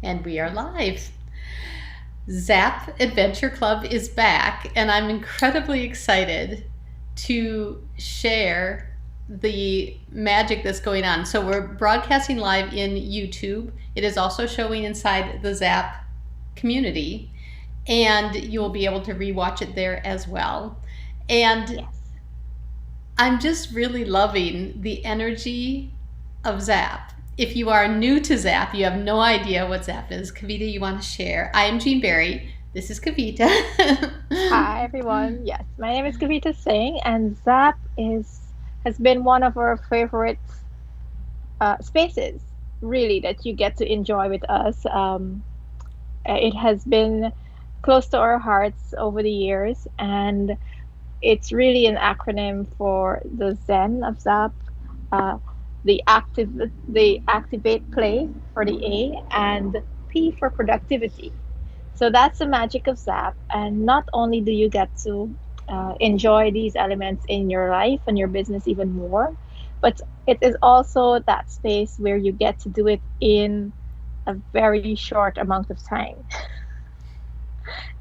And we are live. ZAP Adventure Club is back, and I'm incredibly excited to share the magic that's going on. So we're broadcasting live in YouTube. It is also showing inside the ZAP community, and you'll be able to rewatch it there as well. And Yes. I'm just really loving the energy of ZAP. If you are new to ZAP, you have no idea what ZAP is. Kavita, you want to share? I am Jean Berry. This is Kavita. Hi, everyone. Yes, my name is Kavita Singh, and ZAP is has been one of our favorite spaces, really, that you get to enjoy with us. It has been close to our hearts over the years, and it's really an acronym for the Zen of ZAP, uh, the active, the activate play for the A, and P for productivity. So that's the magic of ZAP. And not only do you get to enjoy these elements in your life and your business even more, but it is also that space where you get to do it in a very short amount of time.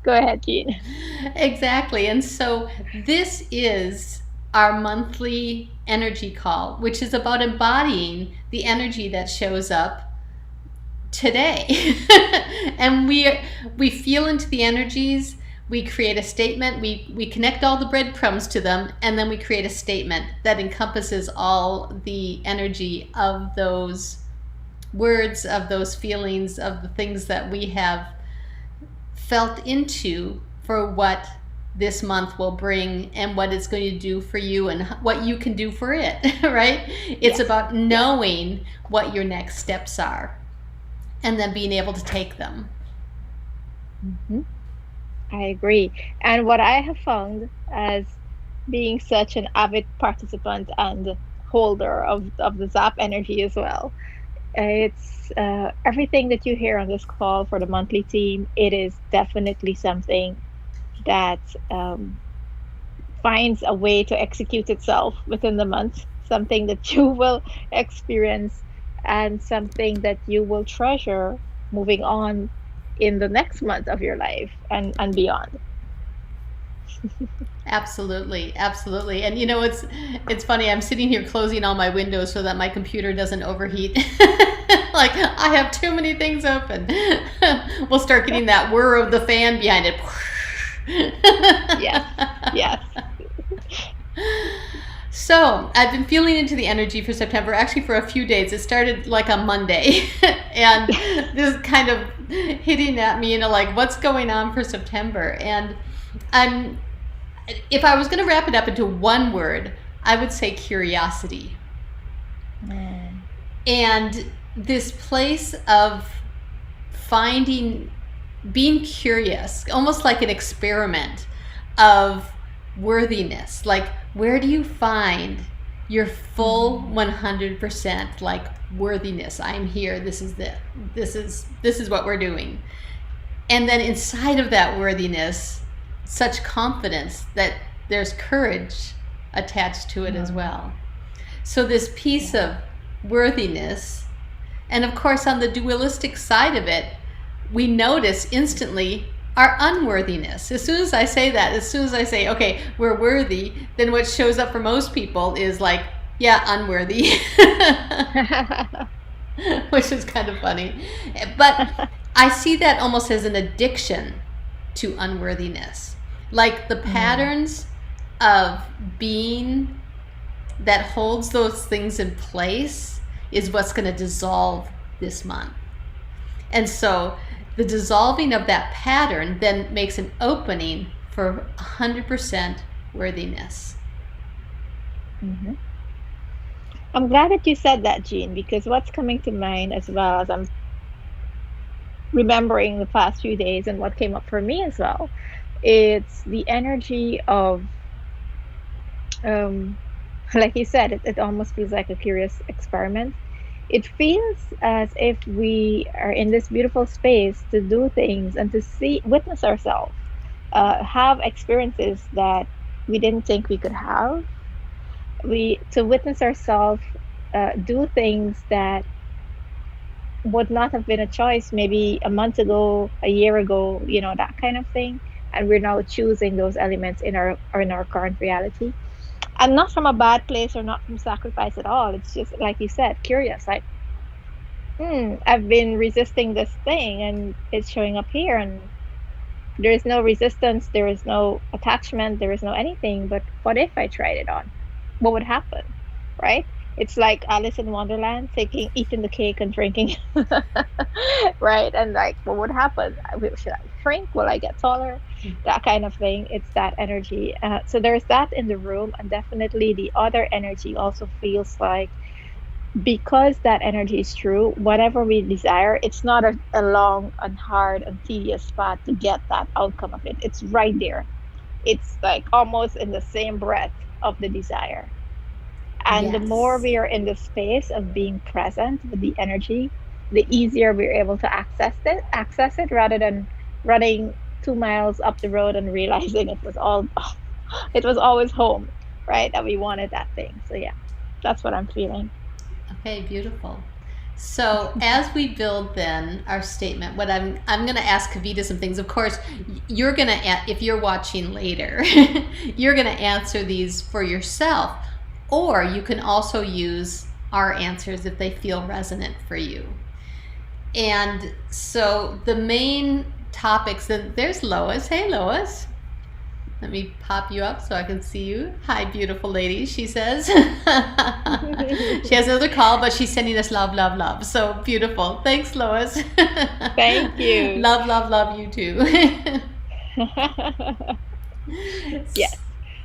Go ahead, Jean. Exactly. And so this is our monthly energy call, which is about embodying the energy that shows up today. And we feel into the energies, we create a statement, we connect all the breadcrumbs to them, and then we create a statement that encompasses all the energy of those words, of those feelings, of the things that we have felt into for what this month will bring and what it's going to do for you and what you can do for it. Right? It's Yes, about yes. knowing what your next steps are and then being able to take them. hmm I agree. And what I have found as being such an avid participant and holder of the ZAP energy as well, it's everything that you hear on this call for the monthly team. It is definitely something that finds a way to execute itself within the month, something that you will experience and something that you will treasure moving on in the next month of your life and beyond. Absolutely, absolutely. And it's funny. I'm sitting here closing all my windows so that my computer doesn't overheat. Like I have too many things open. We'll start getting that whir of the fan behind it. Yes, yes. So I've been feeling into the energy for September, actually for a few days. It started like on Monday, and this is kind of hitting at me, like what's going on for September. And I'm, if I was going to wrap it up into one word, I would say curiosity. Mm, And this place of finding, being curious, almost like an experiment of worthiness. Like, where do you find your full mm, 100% like worthiness? I'm here. This is what we're doing. And then inside of that worthiness, such confidence that there's courage attached to it as mm. well. So this piece Yeah. of worthiness, and of course on the dualistic side of it, we notice instantly our unworthiness. As soon as I say that, as soon as I say, okay, we're worthy, then what shows up for most people is like, yeah, unworthy. Which is kind of funny. But I see that almost as an addiction to unworthiness. Like the Mm, patterns of being that holds those things in place is what's going to dissolve this month. And so the dissolving of that pattern then makes an opening for 100% worthiness. mhm. I'm glad that you said that, Jean, because what's coming to mind as well as I'm remembering the past few days and what came up for me as well, it's the energy of, um, like you said, it almost feels like a curious experiment. It feels as if we are in this beautiful space to do things and to see, witness ourselves, have experiences that we didn't think we could have. We to witness ourselves do things that would not have been a choice maybe a month ago, a year ago, that kind of thing. And we're now choosing those elements in our current reality. And not from a bad place or not from sacrifice at all. It's just like you said, curious, like, I've been resisting this thing and it's showing up here, and there is no resistance, there is no attachment, there is no anything. But what if I tried it on? What would happen? Right? It's like Alice in Wonderland, eating the cake and drinking, right? And like, what would happen? Should I shrink? Will I get taller? That kind of thing. It's that energy. So there's that in the room, and definitely the other energy also feels like, because that energy is true, whatever we desire, it's not a long and hard and tedious path to get that outcome of it. It's right there. It's like almost in the same breath of the desire. And the more Yes. we are in the space of being present with the energy, the easier we're able to access it rather than running 2 miles up the road and realizing it was all it was always home, right? That we wanted that thing. So yeah, that's what I'm feeling. Okay, beautiful. So as we build then our statement, what I'm going to ask Kavita some things. Of course, you're going to, if you're watching later, you're going to answer these for yourself, or you can also use our answers if they feel resonant for you. And so the main topics, and there's Lois. Hey, Lois. Let me pop you up so I can see you. Hi, beautiful lady, she says. She has another call, but she's sending us love, love, love. So beautiful. Thanks, Lois. Thank you. Love, love, love you too. Yes.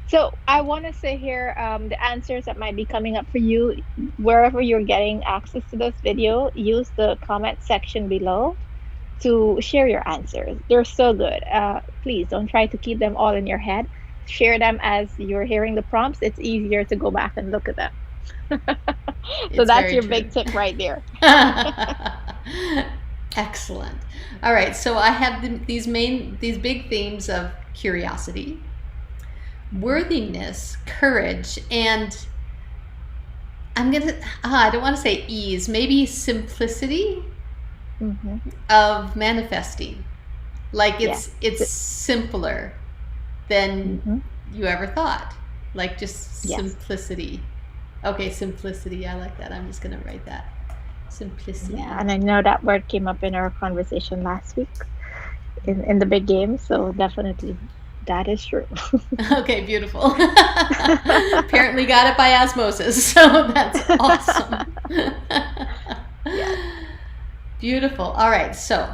So I want to say here, the answers that might be coming up for you, wherever you're getting access to this video, use the comment section below to share your answers. They're so good. Please don't try to keep them all in your head. Share them as you're hearing the prompts. It's easier to go back and look at them. So It's that's very your true. big tip right there. Excellent. All right, so I have these big themes of curiosity, worthiness, courage, and I don't want to say ease, maybe simplicity of manifesting. Like it's simpler than you ever thought. Like just simplicity. Okay, simplicity. I like that. I'm just going to write that. Simplicity. Yeah, and I know that word came up in our conversation last week in the big game, so definitely that is true. Okay, beautiful. Apparently got it by osmosis, so that's awesome. Yes. Beautiful. All right, so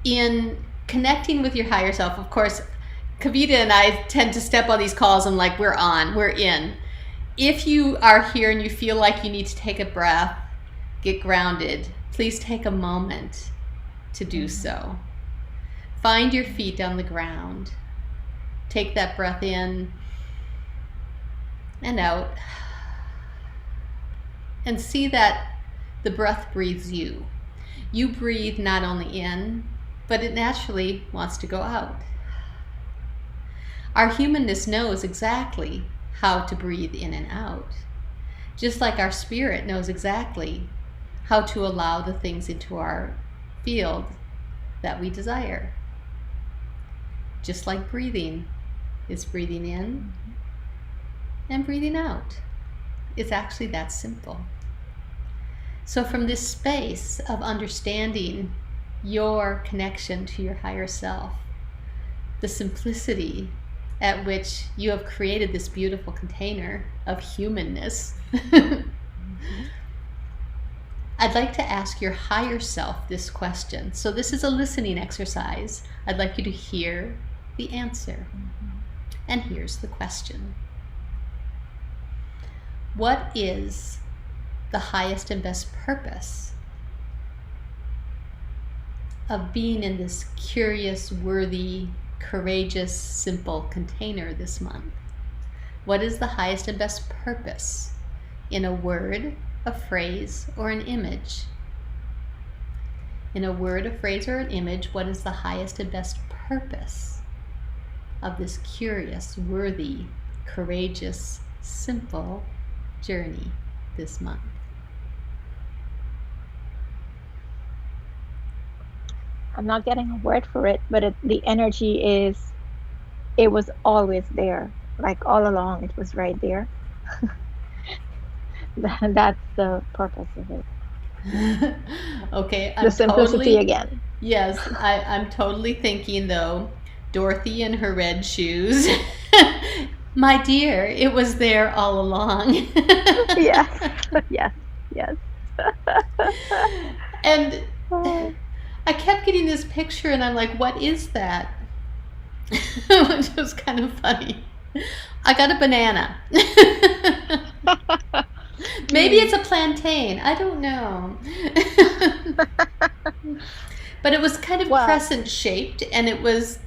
in connecting with your higher self, of course, Kavita and I tend to step on these calls and like we're in. If you are here and you feel like you need to take a breath, get grounded, please take a moment to do so. Find your feet on the ground. Take that breath in and out. And see that the breath breathes you. You breathe not only in, but it naturally wants to go out. Our humanness knows exactly how to breathe in and out, just like our spirit knows exactly how to allow the things into our field that we desire. Just like breathing is breathing in and breathing out. It's actually that simple. So from this space of understanding your connection to your higher self, the simplicity at which you have created this beautiful container of humanness, I'd like to ask your higher self this question. So this is a listening exercise. I'd like you to hear the answer. And here's the question. What is the highest and best purpose of being in this curious, worthy, courageous, simple container this month? What is the highest and best purpose in a word, a phrase, or an image? In a word, a phrase, or an image, what is the highest and best purpose of this curious, worthy, courageous, simple journey this month? I'm not getting a word for it, but the energy is, it was always there. Like all along, it was right there. That's the purpose of it. Okay, The I'm simplicity totally, again. yes, I'm totally thinking though, Dorothy in her red shoes. My dear, it was there all along. Yes, yes, yes. And Oh, I kept getting this picture, and I'm like, what is that? Which was kind of funny. I got a banana. Maybe hmm. it's a plantain. I don't know. But it was kind of Well, crescent shaped, and it was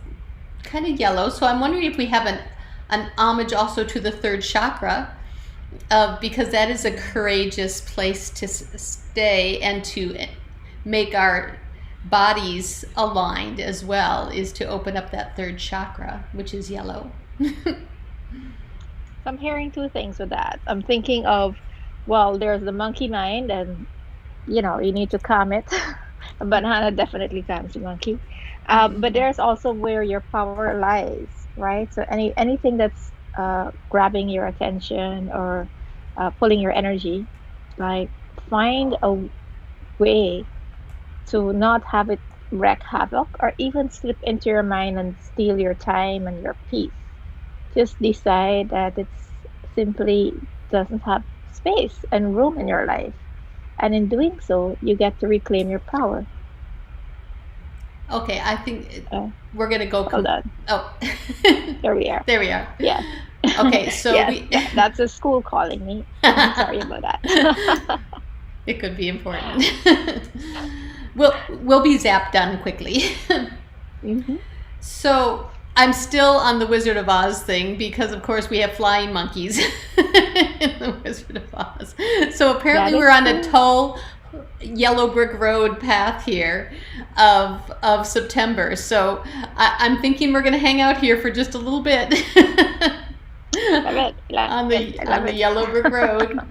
kind of yellow. So I'm wondering if we have an homage also to the third chakra, because that is a courageous place to stay and to make our bodies aligned as well, is to open up that third chakra, which is yellow. I'm hearing two things with that. I'm thinking of, well, there's the monkey mind, and you need to calm it. A banana definitely calms the monkey. But there's also where your power lies, right? So anything that's grabbing your attention or pulling your energy, like find a way to not have it wreak havoc or even slip into your mind and steal your time and your peace. Just decide that it's simply doesn't have space and room in your life. And in doing so, you get to reclaim your power. Okay, I think Uh, we're gonna go. Hold on. Oh, There we are. there we are. Yes. Okay, so Yes, we. that's a school calling me. Sorry about that. It could be important. We'll be zapped done quickly. Hmm. So I'm still on the Wizard of Oz thing because, of course, we have flying monkeys in the Wizard of Oz. So That apparently, is we're on a true. tall yellow brick road path here of September. So I'm thinking we're going to hang out here for just a little bit Love it. Love it. I on love the it. yellow brick road.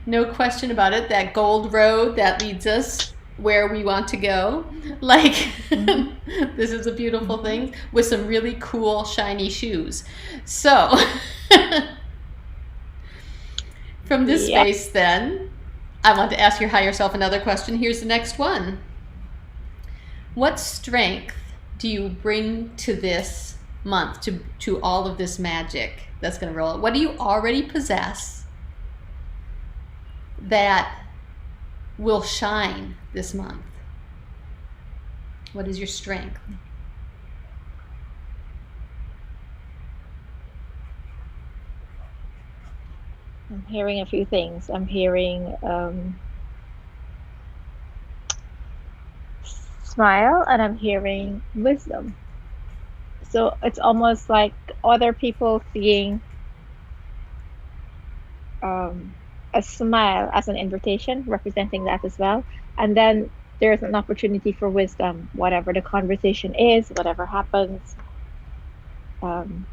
No question about it. That gold road that leads us where we want to go. Like, Hmm. this is a beautiful Hmm. thing with some really cool, shiny shoes. So, from this Yep. space, then, I want to ask your higher self another question. Here's the next one. What strength do you bring to this month, to all of this magic that's going to roll? What do you already possess that will shine this month? What is your strength? I'm hearing a few things. I'm hearing smile and I'm hearing wisdom. So it's almost like other people seeing um, a smile as an invitation, representing that as well. And then there's an opportunity for wisdom, whatever the conversation is, whatever happens. Um,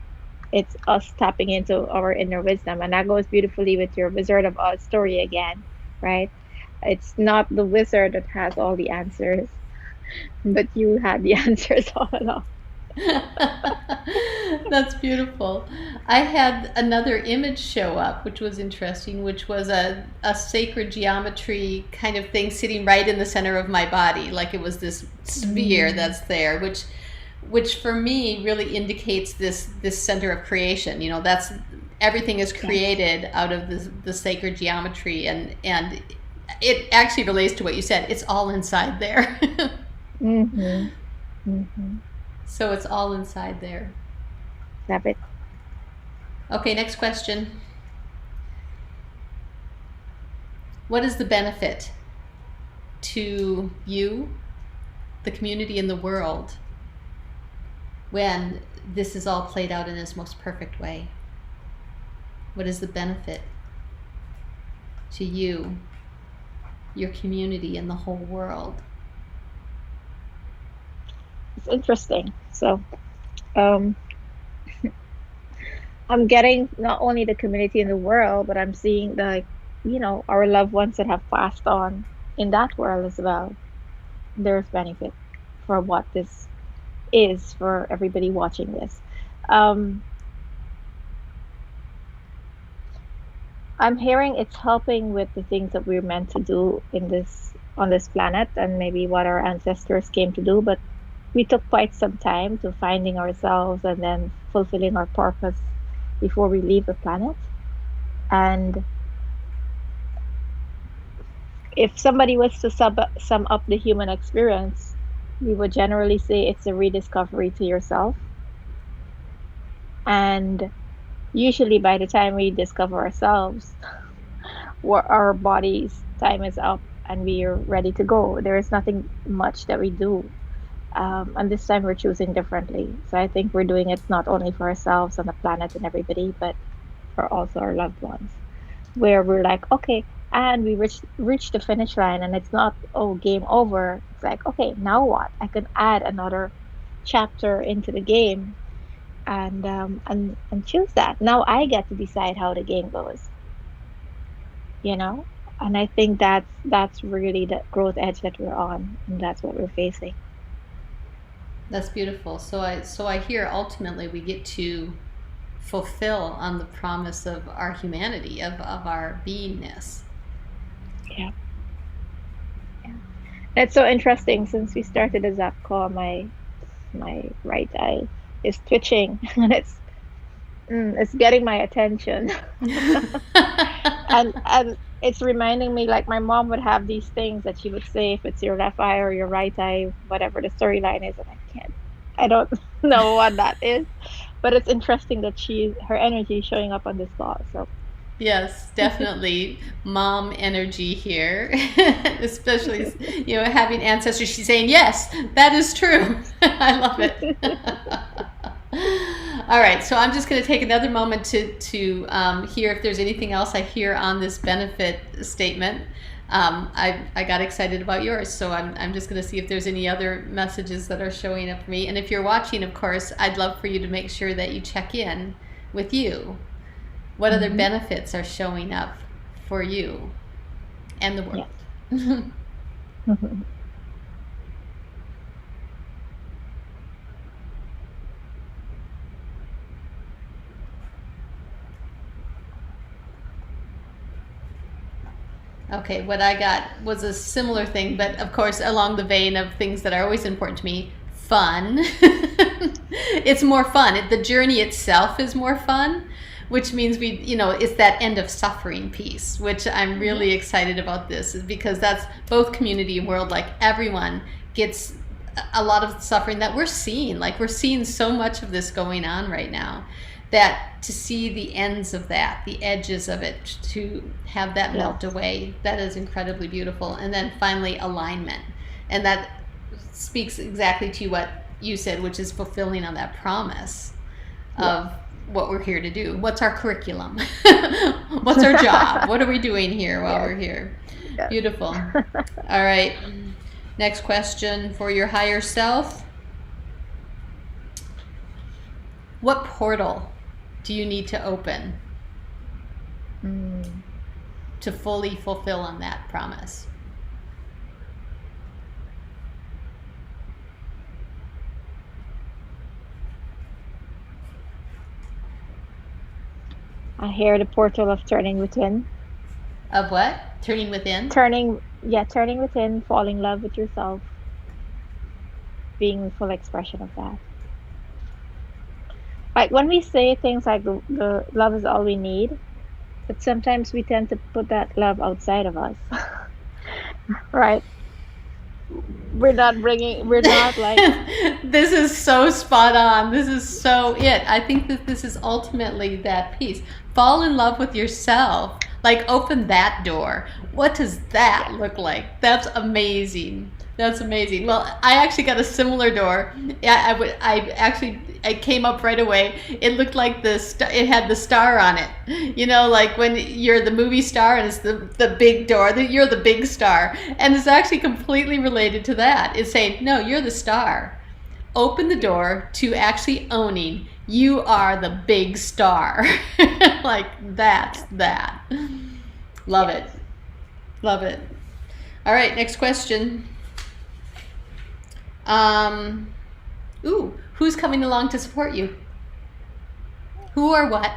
it's us tapping into our inner wisdom. And that goes beautifully with your Wizard of Oz story again, right? It's not the wizard that has all the answers, but you had the answers all along. That's beautiful. I had another image show up, which was interesting, which was a sacred geometry kind of thing sitting right in the center of my body. Like it was this sphere Mm, that's there, which for me really indicates this center of creation. That's everything is yes. created out of the sacred geometry, and it actually relates to what you said. It's all inside there. Mm-hmm. Mm-hmm. So it's all inside there. Love it. Okay, next question. What is the benefit to you, the community, and the world when this is all played out in its most perfect way? What is the benefit to you, your community, and the whole world? It's interesting. So, um, I'm getting not only the community in the world, but I'm seeing our loved ones that have passed on in that world as well. There's benefit. for what this is for everybody watching this. Um, I'm hearing it's helping with the things that we're meant to do in this on this planet and maybe what our ancestors came to do, but we took quite some time to finding ourselves and then fulfilling our purpose before we leave the planet. And if somebody was to sum up the human experience, we would generally say it's a rediscovery to yourself. And usually by the time we discover ourselves, our body's time is up and we are ready to go. There is nothing much that we do. And this time we're choosing differently. So I think we're doing it not only for ourselves and the planet and everybody, but for also our loved ones. Where we're like, okay, and we reached the finish line, and it's not, oh, game over. It's like, okay, now what? I can add another chapter into the game, and choose that. Now I get to decide how the game goes, you know. And I think that's really the growth edge that we're on, and that's what we're facing. That's beautiful. So I hear ultimately we get to fulfill on the promise of our humanity, of our beingness. Yeah. Yeah. It's so interesting since we started the ZAP call, my right eye is twitching and it's getting my attention. And it's reminding me like my mom would have these things that she would say if it's your left eye or your right eye, whatever the storyline is, and I don't know what that is, but it's interesting that her energy is showing up on this call. So Yes, definitely mom energy here, especially having ancestors. She's saying yes, that is true. I love it. All right, so I'm just going to take another moment to hear if there's anything else I hear on this benefit statement. I got excited about yours, so I'm just going to see if there's any other messages that are showing up for me. And if you're watching, of course, I'd love for you to make sure that you check in with you. What other benefits are showing up for you and the world? yeah. Okay, what I got was a similar thing, but of course along the vein of things that are always important to me. Fun. It's more fun. The journey itself is more fun, which means it's that end of suffering piece, which I'm really excited about this, is because that's both community and world. Like everyone gets a lot of suffering that we're seeing. Like we're seeing so much of this going on right now, that to see the ends of that, the edges of it, to have that melt away, that is incredibly beautiful. And then finally, alignment. And that speaks exactly to what you said, which is fulfilling on that promise of what we're here to do. What's our curriculum? What's our job? What are we doing here while we're here? Beautiful. All right. Next question for your higher self. What portal do you need to open to fully fulfill on that promise? I hear the portal of turning within. Of what? Turning within? Turning within, falling in love with yourself, being the full expression of that. Like when we say things like the love is all we need, but sometimes we tend to put that love outside of us. Right? We're not like This is so spot on. This is so it. I think that this is ultimately that piece. Fall in love with yourself. Like open that door. What does that look like? That's amazing. That's amazing. Well, I actually got a similar door. Yeah, I came up right away. It looked like it had the star on it. Like when you're the movie star and it's the big door, you're the big star. And it's actually completely related to that. It's saying, no, you're the star. Open the door to actually owning you are the big star. Like that's that. Love it. Love it. All right, next question. Um, ooh, who's coming along to support you? Who or what?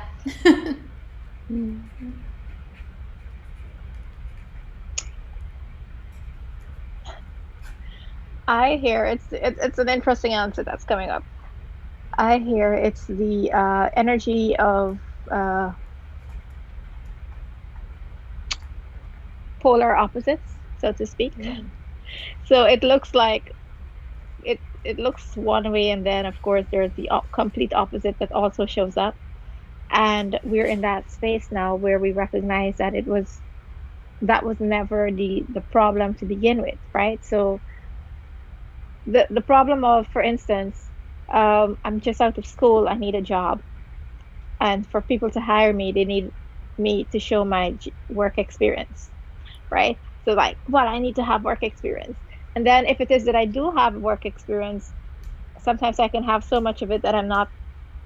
I hear it's an interesting answer that's coming up. I hear it's the energy of uh, polar opposites, so to speak. Mm. So it looks like it looks one way, and then of course there's the complete opposite that also shows up. And we're in that space now where we recognize that that was never the problem to begin with, right? So the problem of, for instance, I'm just out of school, I need a job, and for people to hire me, they need me to show my work experience, right? So like, well, I need to have work experience. And then if it is that I do have work experience, sometimes I can have so much of it that I'm not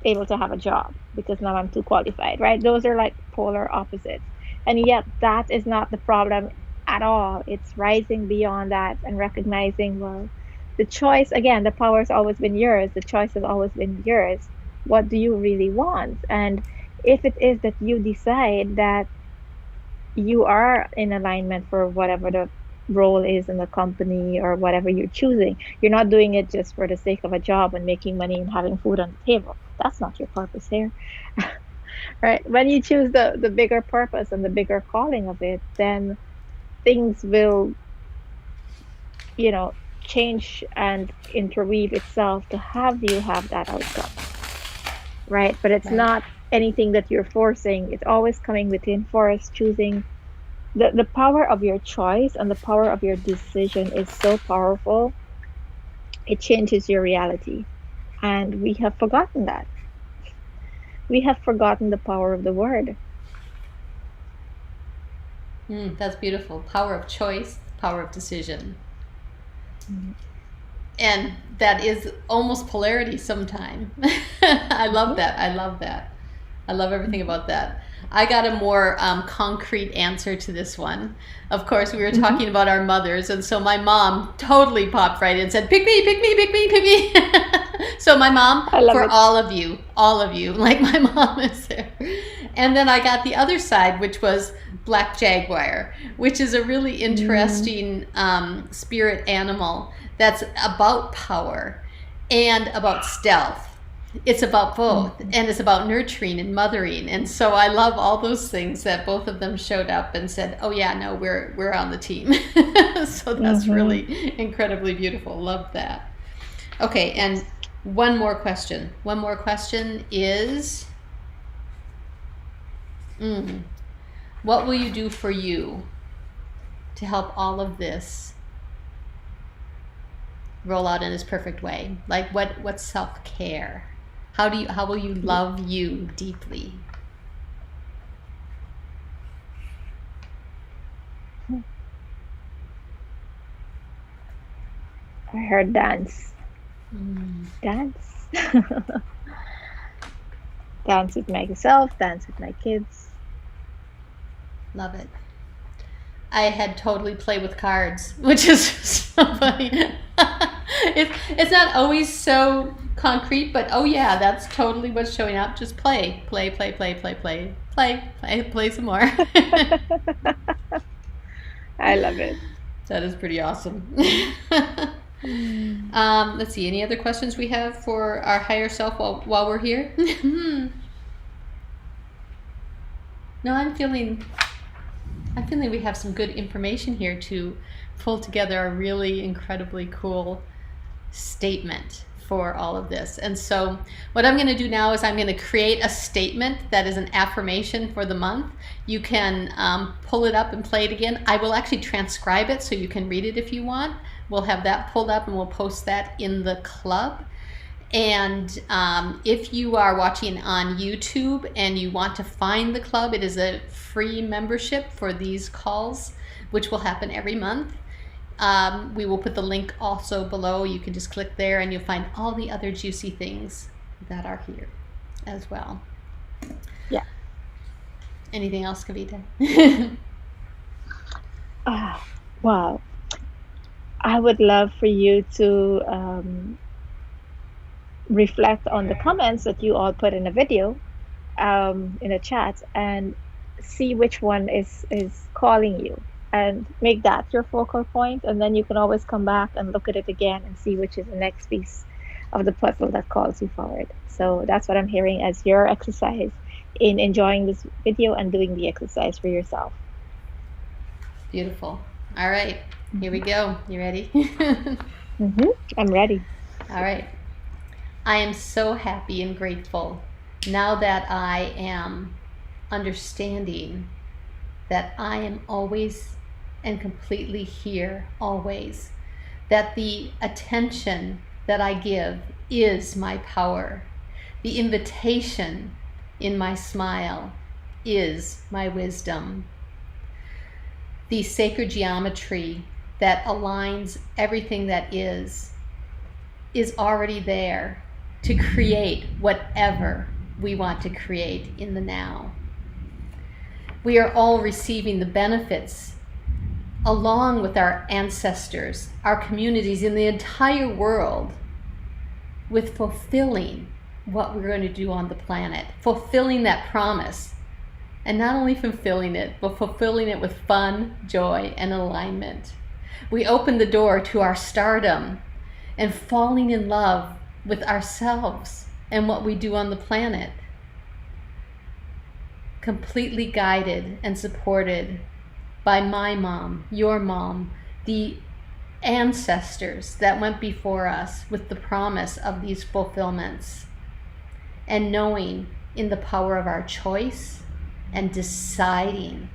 able to have a job because now I'm too qualified, right? Those are like polar opposites. And yet that is not the problem at all. It's rising beyond that and recognizing, well, the choice, again, the power has always been yours. The choice has always been yours. What do you really want? And if it is that you decide that you are in alignment for whatever the role is in the company or whatever you're choosing. You're not doing it just for the sake of a job and making money and having food on the table. That's not your purpose here. Right? When you choose the bigger purpose and the bigger calling of it, then things will, change and interweave itself to have you have that outcome. Right? But it's Right. not anything that you're forcing. It's always coming within for us choosing. The power of your choice and the power of your decision is so powerful. It changes your reality. And we have forgotten that. We have forgotten the power of the word. That's beautiful. Power of choice, power of decision. Mhm. And that is almost polarity sometime. I love Mhm. that. I love that. I love everything about that. I got a more concrete answer to this one. Of course, we were Mhm. talking about our mothers, and so my mom totally popped right in and said, "Pick me, pick me, pick me, pick me." So my mom, I love for it. all of you, like my mom is there. And then I got the other side, which was Black Jaguar, which is a really Mm, interesting spirit animal that's about power and about stealth. It's about both, mhm. and it's about nurturing and mothering. And so I love all those things that both of them showed up and said, "Oh yeah, no, we're on the team." So that's Mhm. really incredibly beautiful. Love that. Okay, and Yes. one more question. One more question is, mm, what will you do for you to help all of this roll out in its perfect way? Like what's self-care? How will you Yeah. love you deeply? I heard dance. Mm, Dance. Dance with myself, dance with my kids. love it. I had totally play with cards, which is so funny. It's not always so concrete, but oh yeah, that's totally what's showing up. Just play, play, play, play, play, play, play, play, play some more. I love it. That is pretty awesome. Mm. Let's see. Any other questions we have for our higher self while we're here? No, I'm feeling we have some good information here to pull together a really incredibly cool statement for all of this. And so, what I'm going to do now is I'm going to create a statement that is an affirmation for the month. You can pull it up and play it again. I will actually transcribe it so you can read it if you want. We'll have that pulled up and we'll post that in the club. And if you are watching on YouTube and you want to find the club, it is a free membership for these calls, which will happen every month. We will put the link also below. You can just click there and you'll find all the other juicy things that are here as well. Yeah. Anything else, Kavita? Ah, wow. I would love for you to reflect on the comments that you all put in the video, in the chat, and see which one is calling you, and make that your focal point, and then you can always come back and look at it again and see which is the next piece of the puzzle that calls you forward. So that's what I'm hearing as your exercise in enjoying this video and doing the exercise for yourself. Beautiful. All right, here we go. You ready? I'm ready. All right. I am so happy and grateful now that I am understanding that I am always and completely here, always. That the attention that I give is my power. The invitation in my smile is my wisdom. The sacred geometry that aligns everything that is already there to create whatever we want to create in the now. We are all receiving the benefits along with our ancestors, our communities in the entire world, with fulfilling what we're going to do on the planet, fulfilling that promise, and not only fulfilling it, but fulfilling it with fun, joy, and alignment. We open the door to our stardom and falling in love with ourselves and what we do on the planet, completely guided and supported by my mom, your mom, the ancestors that went before us with the promise of these fulfillments, and knowing in the power of our choice and deciding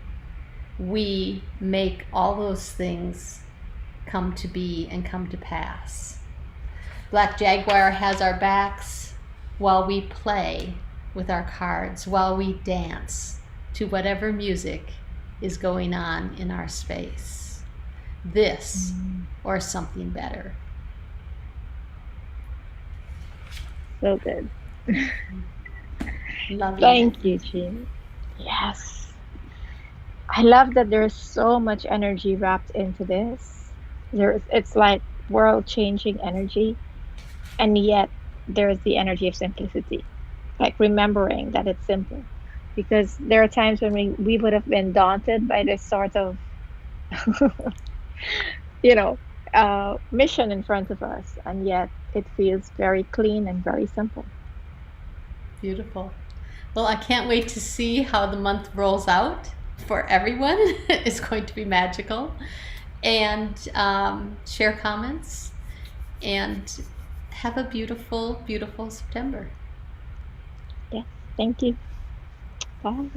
we make all those things come to be and come to pass. Black Jaguar has our backs while we play with our cards, while we dance to whatever music is going on in our space. This or something better. So good. Love you. Thank you, Jean. Yes. I love that there's so much energy wrapped into this. It's like world-changing energy, and yet there's the energy of simplicity. Like remembering that it's simple. Because there are times when we would have been daunted by this sort of you know, mission in front of us, and yet it feels very clean and very simple. Beautiful. Well, I can't wait to see how the month rolls out for everyone. It's going to be magical. And share comments and have a beautiful, beautiful September. Yes, thank you. Bye.